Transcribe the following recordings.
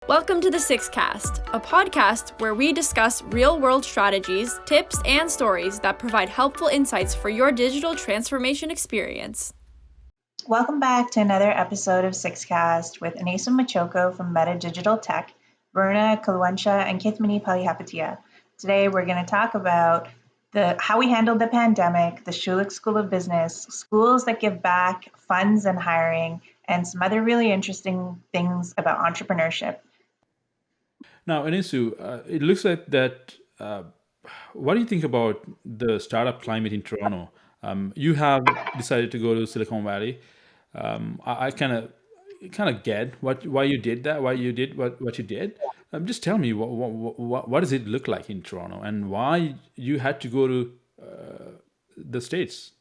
Welcome to the Sixcast, a podcast where we discuss real-world strategies, tips, and stories that provide helpful insights for your digital transformation experience. Welcome back to another episode of Sixcast with Anesu Machoko from MetaDigital Tech, Verna Kalwansha, and Kithmini Palihapatia. Today we're going to talk about how we handled the pandemic, the Schulich School of Business, schools that give back, funds and hiring, and some other really interesting things about entrepreneurship. Now, Anesu, it looks like that. What do you think about the startup climate in Toronto? You have decided to go to Silicon Valley. I kind of get why you did that, why you did what you did. Just tell me what does it look like in Toronto, and why you had to go to the States?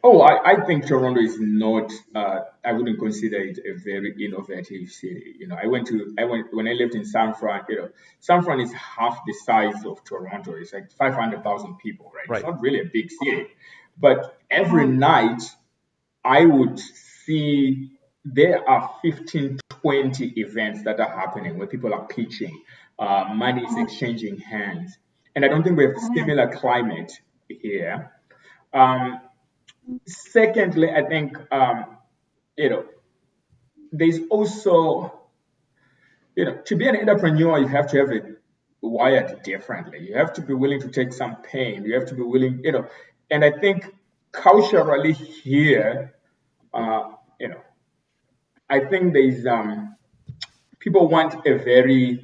Oh, I think Toronto is not. I wouldn't consider it a very innovative city. I went when I lived in San Fran. San Fran is half the size of Toronto. It's like 500,000 people, right? It's Right. not really a big city, but every night I would see there are 15, 20 events that are happening where people are pitching, money is exchanging hands, and I don't think we have a similar climate here. Um, Secondly, I think you know there's also to be an entrepreneur, you have to have it wired differently. You have to be willing to take some pain. You have to be willing, and I think culturally here, uh, you know, I think there's people want a very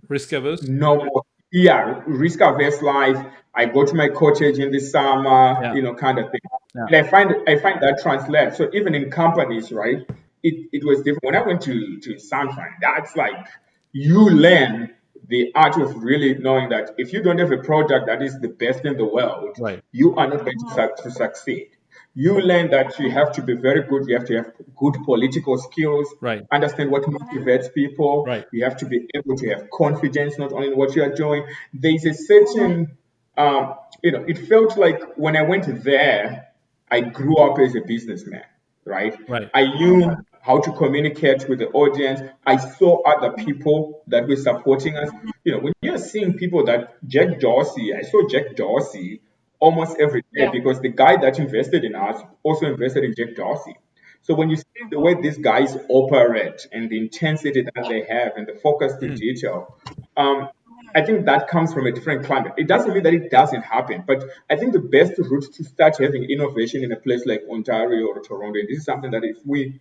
Risk averse. normal, yeah, risk averse life. I go to my cottage in the summer, Yeah. kind of thing. Yeah. And I find that translates. So even in companies, right? It was different. When I went to San Fran, that's like you learn the art of really knowing that if you don't have a product that is the best in the world, Right. you are not going to succeed. You learn that you have to be very good. You have to have good political skills, Right. understand what motivates people. Right. You have to be able to have confidence not only in what you are doing. There's a certain, it felt like when I went there, I grew up as a businessman, right? Right. I knew how to communicate with the audience. I saw other people that were supporting us. When you're seeing people that I saw Jack Dorsey almost every day because the guy that invested in us also invested in Jack Dorsey. So when you see the way these guys operate and the intensity that they have and the focus to detail, um, I think that comes from a different climate. It doesn't mean that it doesn't happen, but I think the best route to start having innovation in a place like Ontario or Toronto, and this is something that if we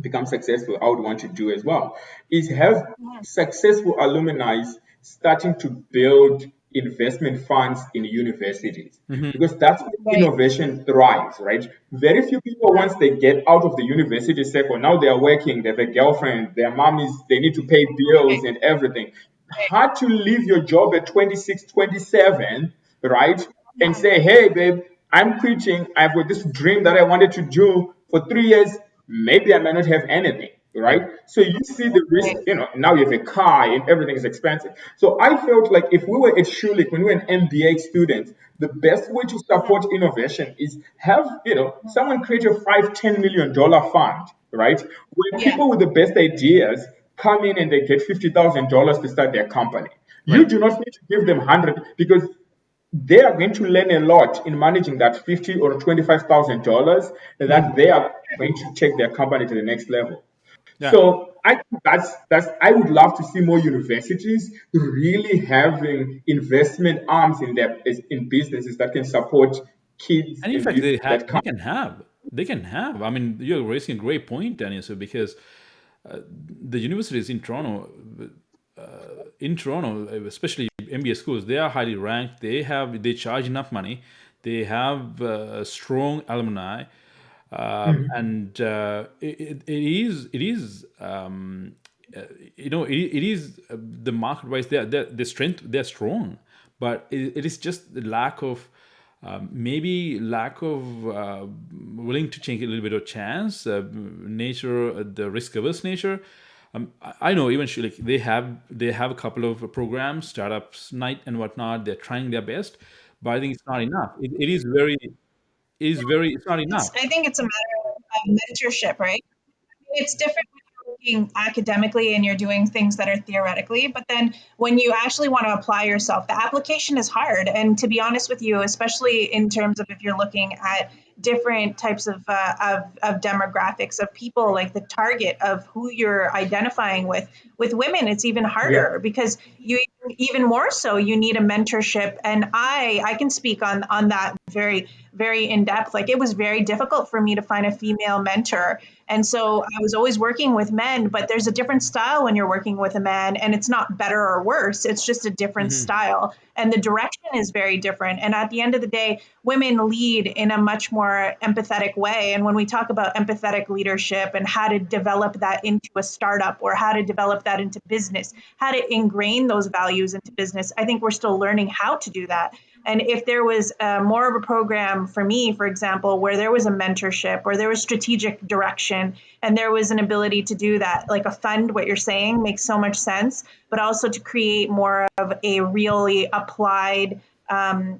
become successful, I would want to do as well, is have successful alumni starting to build investment funds in universities because that's where innovation thrives, right? Very few people, once they get out of the university sector, now they are working, they have a girlfriend, their mom is, they need to pay bills and everything. Hard to leave your job at 26, 27, right? And say, hey, babe, I'm quitting. I've got this dream that I wanted to do for 3 years. Maybe I might not have anything, Right. right? So you see the risk, now you have a car and everything is expensive. So I felt like if we were at Schulich, when we were an MBA student, the best way to support innovation is have, someone create a $5-10 million fund, right? Where people with the best ideas come in and they get $50,000 to start their company. You Right. do not need to give them 100 because they are going to learn a lot in managing that $50,000 or $25,000 that they are going to take their company to the next level. Yeah. So I think that's I would love to see more universities really having investment arms in businesses that can support kids And in and fact, youth that they come. can have. They can have. I mean, you're raising a great point, Daniel. So because the universities in Toronto, especially MBA schools, they are highly ranked. They charge enough money. They have strong alumni, and it is it is the market wise the strength they're strong, but it is just the lack of maybe lack of willing to take a little bit of chance, nature, the risk averse nature. I know even like they have a couple of programs, startups night and whatnot. They're trying their best, but I think it's not enough. It's not enough. I think it's a matter of mentorship, right? It's different when you're working academically and you're doing things that are theoretically, but then when you actually want to apply yourself, the application is hard. And to be honest with you, especially in terms of if you're looking at different types of demographics of people, like the target of who you're identifying with women, it's even harder because you even more so you need a mentorship. And I can speak on that very very in depth. Like, it was very difficult for me to find a female mentor, and so I was always working with men, but there's a different style when you're working with a man, and it's not better or worse. It's just a different style. And the direction is very different. And at the end of the day, women lead in a much more empathetic way. And when we talk about empathetic leadership and how to develop that into a startup or how to develop that into business, how to ingrain those values into business, I think we're still learning how to do that. And if there was more of a program for me, for example, where there was a mentorship or there was strategic direction and there was an ability to do that, like a fund, what you're saying makes so much sense, but also to create more of a really applied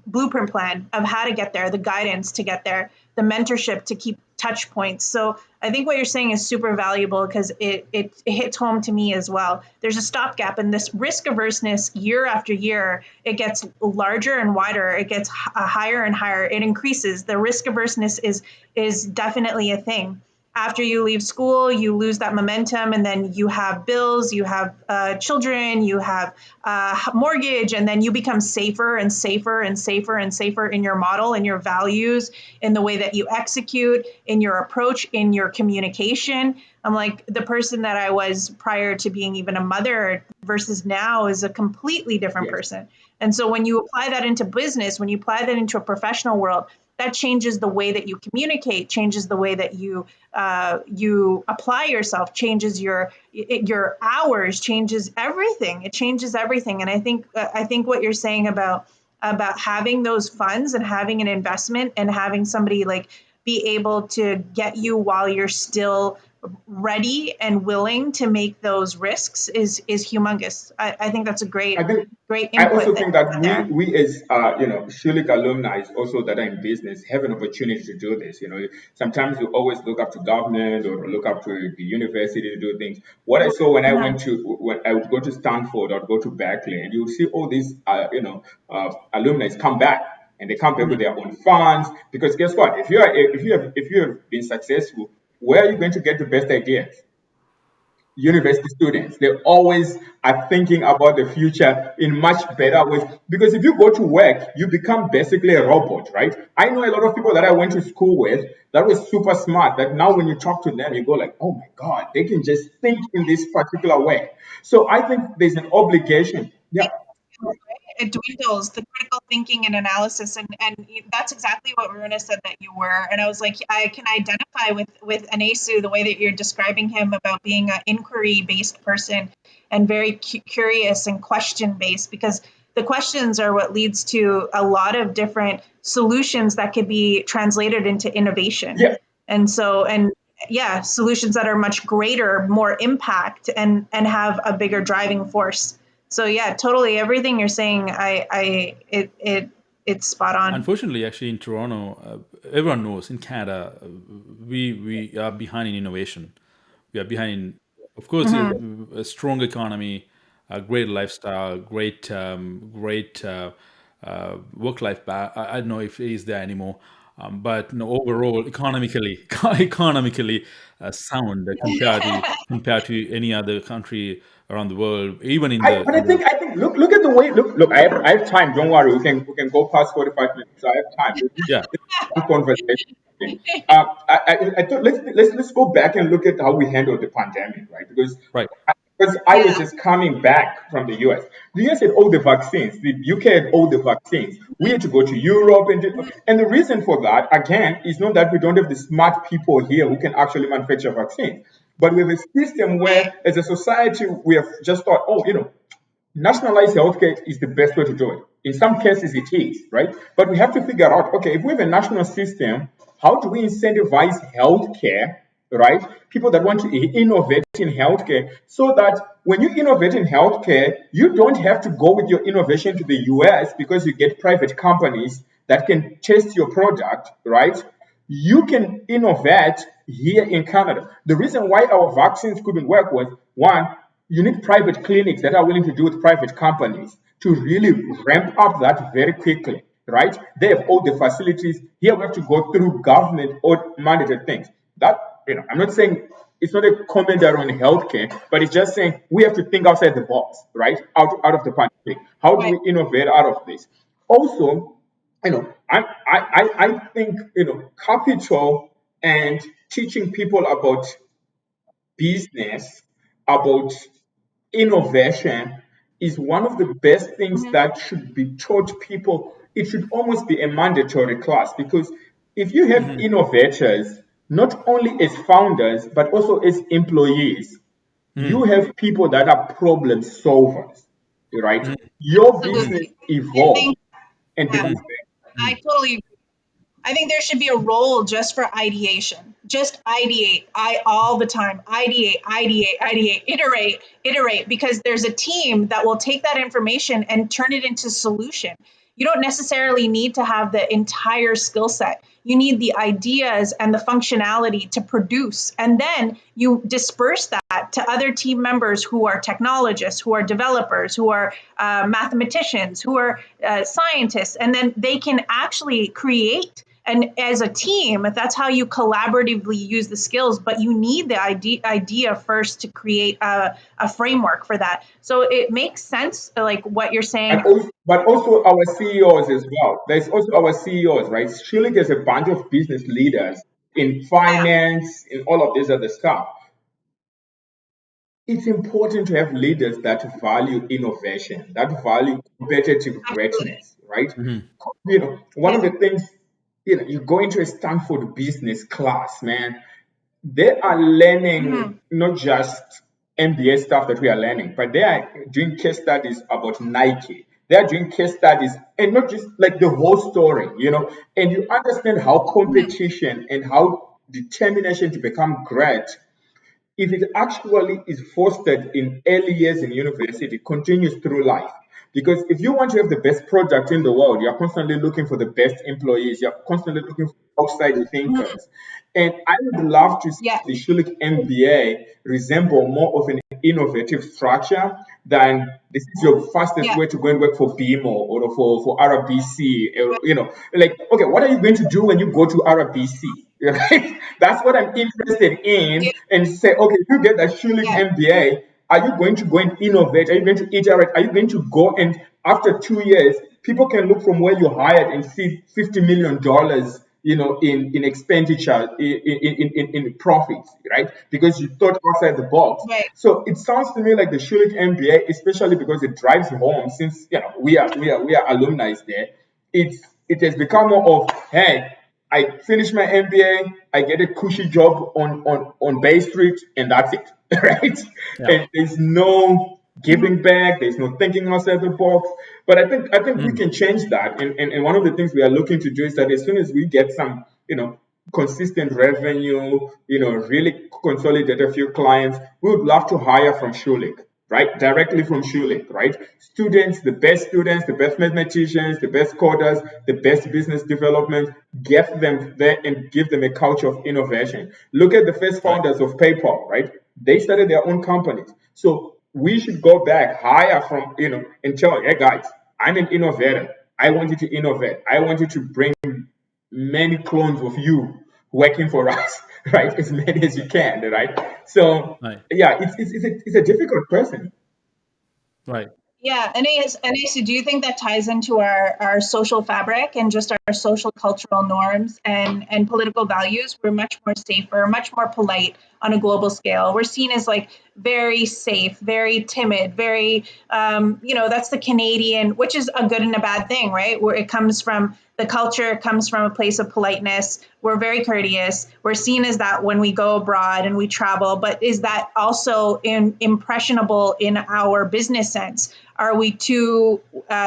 blueprint plan of how to get there, the guidance to get there, the mentorship to keep touch points. So I think what you're saying is super valuable because it hits home to me as well. There's a stopgap, and this risk averseness year after year, it gets larger and wider. It gets higher and higher. It increases. The risk averseness is definitely a thing. After you leave school, you lose that momentum, and then you have bills, you have children, you have mortgage, and then you become safer and safer and safer and safer in your model, in your values, in the way that you execute, in your approach, in your communication. I'm like, the person that I was prior to being even a mother versus now is a completely different person. And so when you apply that into business, when you apply that into a professional world, that changes the way that you communicate, changes the way that you apply yourself, changes your hours, changes everything. It changes everything. And I think what you're saying about having those funds and having an investment and having somebody like be able to get you while you're still ready and willing to make those risks is humongous. I think that's a great I input also that think you that had there. we as Schulich alumni also that are in business have an opportunity to do this. Sometimes you always look up to government or look up to the university to do things. What I saw when I would go to Stanford or go to Berkeley, and you see all these alumni come back. And they come back with their own funds because guess what? If you have been successful, where are you going to get the best ideas? University students, they always are thinking about the future in much better ways. Because if you go to work, you become basically a robot, right? I know a lot of people that I went to school with that was super smart. That now when you talk to them, you go like, oh my God, they can just think in this particular way. So I think there's an obligation. Yeah. It dwindles, the critical thinking and analysis, and that's exactly what Runa said that you were. And I was like, I can identify with Anesu, the way that you're describing him about being an inquiry based person and very curious and question based, because the questions are what leads to a lot of different solutions that could be translated into innovation. Yeah. And so, and yeah, solutions that are much greater, more impact, and have a bigger driving force. So yeah, totally. Everything you're saying, it's spot on. Unfortunately, actually, in Toronto, everyone knows in Canada, we are behind in innovation. We are behind in, of course, a strong economy, a great lifestyle, great work life. I don't know if it is there anymore, but no, overall, economically sound compared to any other country around the world, even in the But I think look at the way look. I have time. Don't worry. We can go past 45 minutes. So I have time. This yeah. is a good conversation. Okay. I thought let's go back and look at how we handled the pandemic, right? Right. Because I was just coming back from the US. The US had all the vaccines. The UK had all the vaccines. We had to go to Europe and the reason for that again is not that we don't have the smart people here who can actually manufacture vaccines, but we have a system where, as a society, we have just thought, oh, nationalized healthcare is the best way to do it. In some cases, it is, right? But we have to figure out, okay, if we have a national system, how do we incentivize healthcare, right? People that want to innovate in healthcare, so that when you innovate in healthcare, you don't have to go with your innovation to the US because you get private companies that can test your product, right? you can innovate here in Canada. The reason why our vaccines couldn't work was one, you need private clinics that are willing to do with private companies to really ramp up that very quickly, right? They have all the facilities. Here we have to go through government or mandated things. That, I'm not saying it's not a commentary on healthcare, but it's just saying we have to think outside the box, right? Out of the pandemic. How do Right. we innovate out of this? Also, I think capital and teaching people about business, about innovation is one of the best things Mhm. that should be taught people. It should almost be a mandatory class because if you have innovators, not only as founders but also as employees, you have people that are problem solvers, right? Your business Absolutely. I evolves think, and yeah, becomes better. I totally agree. I think there should be a role just for ideation. Just ideate, I all the time. Ideate, iterate, because there's a team that will take that information and turn it into solution. You don't necessarily need to have the entire skill set. You need the ideas and the functionality to produce. And then you disperse that to other team members who are technologists, who are developers, who are mathematicians, who are scientists. And then they can actually create, and as a team, that's how you collaboratively use the skills, but you need the idea first to create a framework for that. So it makes sense, like what you're saying. But also our CEOs as well. There's also our CEOs, right? Surely there's a bunch of business leaders in Yeah, finance, in all of this other stuff. It's important to have leaders that value innovation, that value competitive absolutely. greatness, right? Mhm. One of Yeah. the things, you go into a Stanford business class, man, they are learning Mhm. not just MBA stuff that we are learning, but they are doing case studies about Nike. They are doing case studies and not just like the whole story, and you understand how Mhm. competition and how determination to become great, if it actually is fostered in early years in university, continues through life. Because if you want to have the best product in the world, you're constantly looking for the best employees, you're constantly looking for outside Mhm. thinkers. And I would love to see Yeah. the Schulich MBA resemble more of an innovative structure than this is your fastest Yeah. way to go and work for BMO or for RBC. Like, okay, what are you going to do when you go to RBC? Right? That's what I'm interested in. Yeah. And say, okay, if you get that Schulich Yeah. MBA, are you going to go and innovate? Are you going to iterate? Are you going to go and after 2 years, people can look from where you hired and see $50 million, in expenditure, in profits, right? Because you thought outside the box. Right. So it sounds to me like the Schulich MBA, especially because it drives home, since we are alumni there. It has become more of, hey, I finish my MBA, I get a cushy job on Bay Street, and that's it, right? Yeah. And there's no Mhm. giving back, there's no thinking outside the box. But I think we Mm. can change that. And one of the things we are looking to do is that as soon as we get some, consistent revenue, really consolidate a few clients, we would love to hire from Schulich, right? Directly from Schulich, right? Students, the best mathematicians, the best coders, the best business development, get them there and give them a culture of innovation. Look at the first Right. founders of PayPal, right? They started their own companies. So we should go back, hire from, and tell, hey guys, I'm an innovator. I want you to innovate. I want you to bring many clones of you working for us, right? As many as you can, right? So Right. yeah, it's a difficult person. Right. Yeah, and Anesu, do you think that ties into our social fabric and just our social cultural norms and political values? We're much more safer, much more polite on a global scale. We're seen as like very safe, very timid, very, that's the Canadian, which is a good and a bad thing, right? Where it comes from, the culture comes from a place of politeness. We're very courteous. We're seen as that when we go abroad and we travel, but is that also impressionable in our business sense? Are we too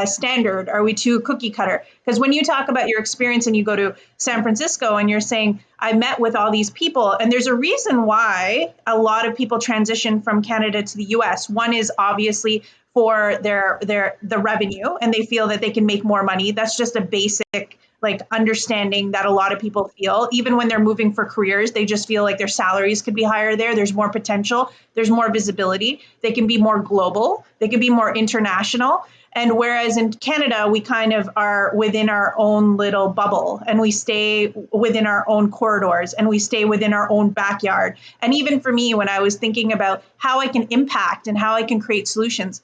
standard? Are we too cookie cutter? Because when you talk about your experience and you go to San Francisco and you're saying, I met with all these people, and there's a reason why a lot of people transition from Canada to the US. One is obviously for the revenue, and they feel that they can make more money. That's just a basic like understanding that a lot of people feel, even when they're moving for careers, they just feel like their salaries could be higher there. There's more potential, there's more visibility, they can be more global, they can be more international. And whereas in Canada, we kind of are within our own little bubble, and we stay within our own corridors, and we stay within our own backyard. And even for me, when I was thinking about how I can impact and how I can create solutions,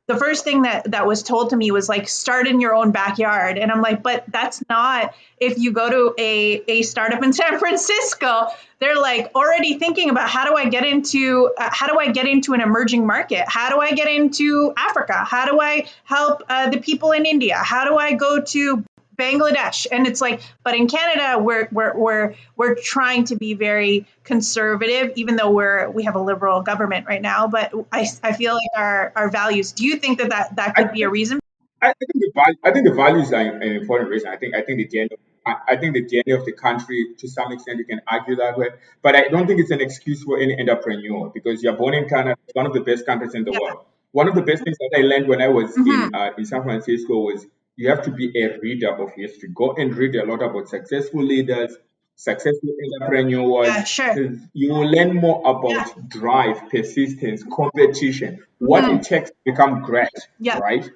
the first thing that was told to me was like, start in your own backyard. And I'm like, but that's not, if you go to a startup in San Francisco, they're like already thinking about how do I get into an emerging market? How do I get into Africa? How do I help the people in India? How do I go to Bangladesh? And it's like, but in Canada, we're trying to be very conservative, even though we have a liberal government right now. But I feel like our values. Do you think that I could be a reason? I think the values are an important reason. I think the DNA. I think the DNA of the country, to some extent, you can argue that way. But I don't think it's an excuse for any entrepreneur because you're born in Canada, it's one of the best countries in the Yeah. world. One of the best things that I learned when I was Mm-hmm. in San Francisco was you have to be a reader of history. Go and read a lot about successful leaders, successful entrepreneurs. Yeah. Sure. Because you will learn more Yeah. about drive, persistence, competition, what Mm-hmm. it takes to become great, Yeah. right?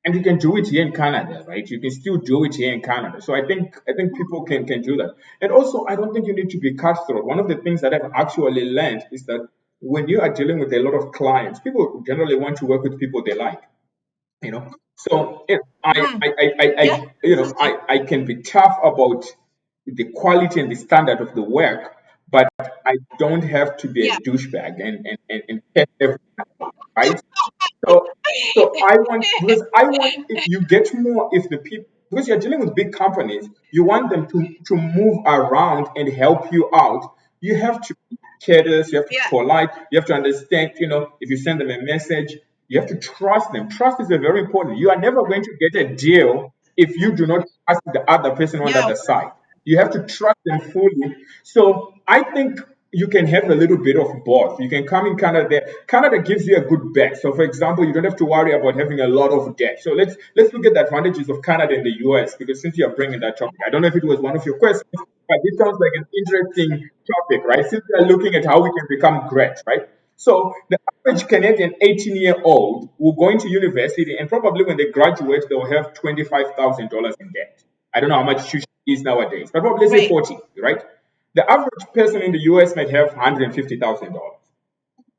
And you can do it here in Canada, right? You can still do it here in Canada. So I think people can do that. And also, I don't think you need to be cutthroat. One of the things that I've actually learned is that when you are dealing with a lot of clients, people generally want to work with people they like, you know. So Mm-hmm. Yeah. I can be tough about the quality and the standard of the work, but I don't have to be Yeah. a douchebag and test everything, right? So, so I want because I want if you get more if the people because you're dealing with big companies, you want them to move around and help you out. You have to be courteous, you have to be Yeah. polite, you have to understand. If you send them a message, you have to trust them. Trust is a very important. You are never going to get a deal if you do not trust the other person on the Yeah. other side. You have to trust them fully. So I think you can have a little bit of both. You can come in Canada. Canada gives you a good bet. So, for example, you don't have to worry about having a lot of debt. So let's look at the advantages of Canada and the US because since you are bringing that topic, I don't know if it was one of your questions, but it sounds like an interesting topic, right? Since we are looking at how we can become great, right? So the average Canadian 18-year-old will go into university and probably when they graduate, they'll have $25,000 in debt. I don't know how much tuition is nowadays, but probably let's say Right. 40, right? The average person in the US might have $150,000,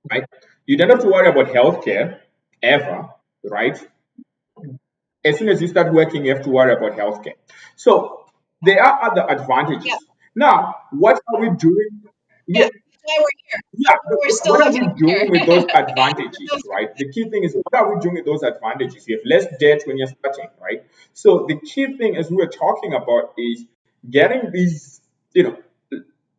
right? You don't have to worry about healthcare ever, right? As soon as you start working, you have to worry about healthcare. So there are other Yeah. advantages. Now, what are we doing? Yeah. Yeah, That's why we're here. yeah, That's why we're still what are we even doing here. with those advantages, Those- right? The key thing is what are we doing with those advantages? You have less debt when you're starting, right? So the key thing, as we were talking about, is getting these, you know,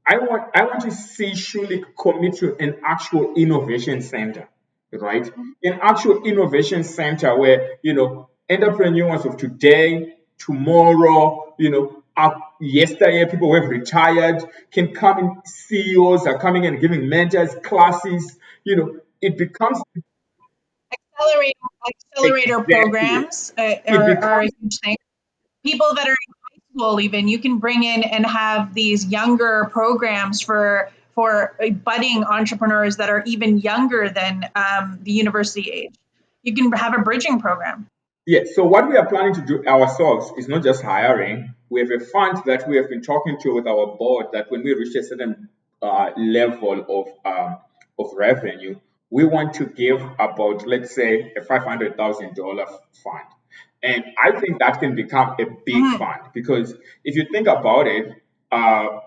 I want to see Shulik commit to an actual innovation center, right? An actual innovation center where entrepreneurs of today, tomorrow, yesterday, people who have retired can come in. CEOs are coming and giving mentors classes. It becomes accelerator accelerator exactly. programs It are a becomes huge thing. People that are in high school, even you can bring in and have these younger programs for budding entrepreneurs that are even younger than the university age. You can have a bridging program. Yes. So what we are planning to do ourselves is not just hiring. We have a fund that we have been talking to with our board that when we reach a certain level of revenue, we want to give about, let's say, a $500,000 fund. And I think that can become a big Mhm. fund because if you think about it, uh,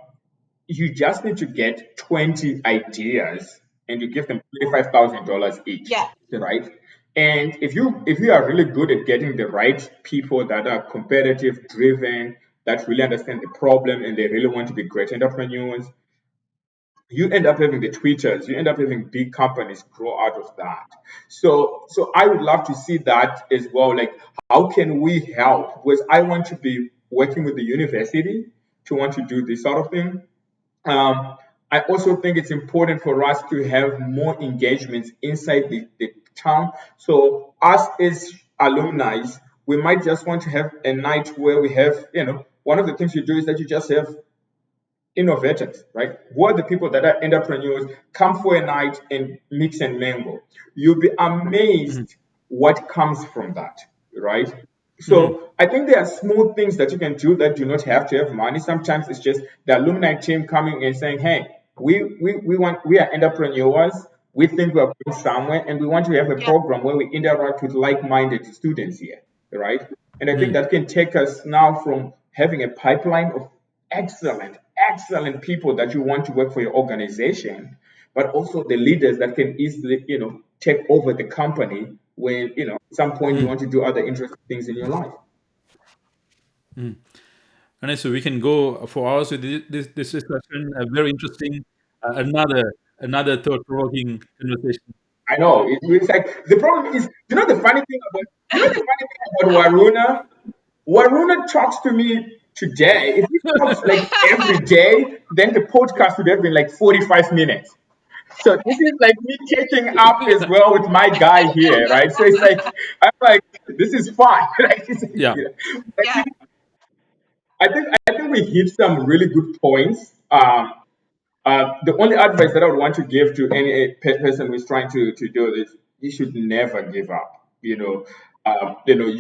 you just need to get 20 ideas and you give them $25,000 each, Yeah. right? And if you are really good at getting the right people that are competitive, driven, that really understand the problem and they really want to be great entrepreneurs, you end up having the Twitters, you end up having big companies grow out of that. So I would love to see that as well. Like, how can we help? Because I want to be working with the university to want to do this sort of thing. um, I also think it's important for us to have more engagements inside the town. So us as alumni, we might just want to have a night where we have, one of the things you do is that you just have innovators, right? Who are the people that are entrepreneurs? Come for a night and mix and mingle. You'll be amazed what comes from that, right? So I think there are small things that you can do that do not have to have money. Sometimes it's just the alumni team coming and saying, "Hey, we are entrepreneurs. We think we are going somewhere, and we want to have a program where we interact with like-minded students here, right?" And I think that can take us now from having a pipeline of excellent people that you want to work for your organization, but also the leaders that can easily, take over the company when, at some point you want to do other interesting things in your life. And so we can go for hours with this discussion. Very interesting. Another thought-provoking conversation. I know. It's like the problem is, the funny thing about Waruna? Waruna talks to me today. If he talks like every day, then the podcast would have been like 45 minutes. So this is like me catching up as well with my guy here, right? So it's like I'm like, this is fun. Like, Yeah. I think we hit some really good points. The only advice that I would want to give to any person who is trying to do this, you should never give up. You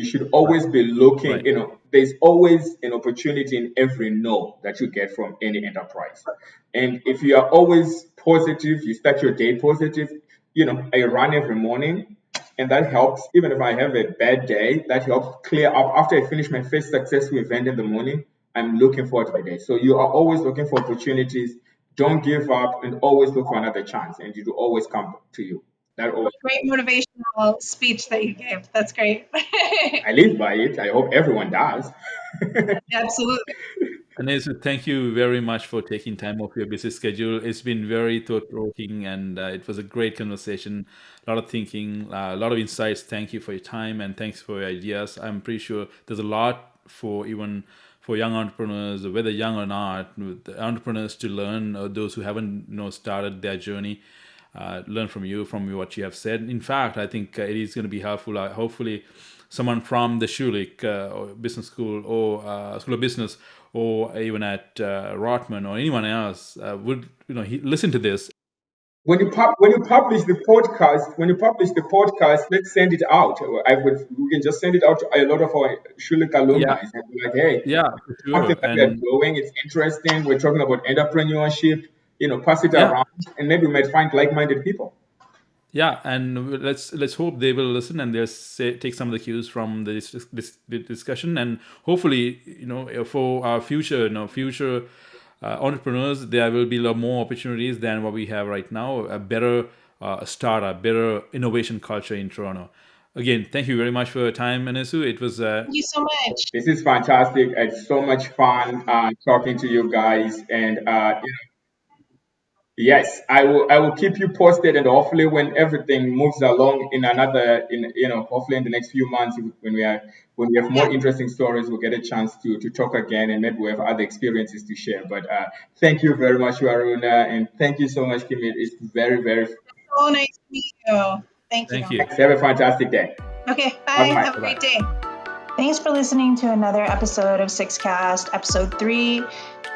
should always be looking. Right. There's always an opportunity in every no that you get from any enterprise. And if you are always positive, you start your day positive. I run every morning, and that helps. Even if I have a bad day, that helps clear up. After I finish my first successful event in the morning, I'm looking forward to the day. So you are always looking for opportunities. Don't give up, and always look for another chance, and it will always come to you. That always. Great motivational speech that you gave. That's great. I live by it. I hope everyone does. Absolutely. Anesu, thank you very much for taking time off your busy schedule. It's been very thought-provoking, and it was a great conversation. A lot of thinking, a lot of insights. Thank you for your time, and thanks for your ideas. I'm pretty sure there's a lot for young entrepreneurs, whether young or not, the entrepreneurs to learn, or those who haven't started their journey. Learn from you, from what you have said. In fact, I think it is going to be helpful. Hopefully, someone from the Schulich or business school or School of Business, or even at Rotman or anyone else would listen to this. When you publish the podcast, let's send it out. We can just send it out to a lot of our Schulich alumni and be like, hey, for sure. something that we are doing. It's interesting. We're talking about entrepreneurship. Pass it around, and maybe we might find like-minded people. Yeah, and let's hope they will listen and they'll take some of the cues from this discussion, and hopefully, for our future entrepreneurs, there will be a lot more opportunities than what we have right now. A better startup, better innovation culture in Toronto. Again, thank you very much for your time, Anesu. It was. Thank you so much. This is fantastic. It's so much fun talking to you guys, and yes, I will keep you posted, and hopefully when everything moves along hopefully in the next few months, when we have more interesting stories, we'll get a chance to talk again, and maybe we have other experiences to share. But thank you very much, Waruna, and thank you so much, Kimit. It's very, very so nice to meet you. Thank you. Have a fantastic day. Okay, bye. Bye-bye. Have a great day. Thanks for listening to another episode of Sixcast, episode 3,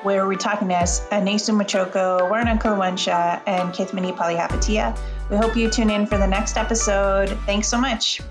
where we're talking to Anesu Machoko, Warna Kulwansha, and Kithmini Palihapatia. We hope you tune in for the next episode. Thanks so much.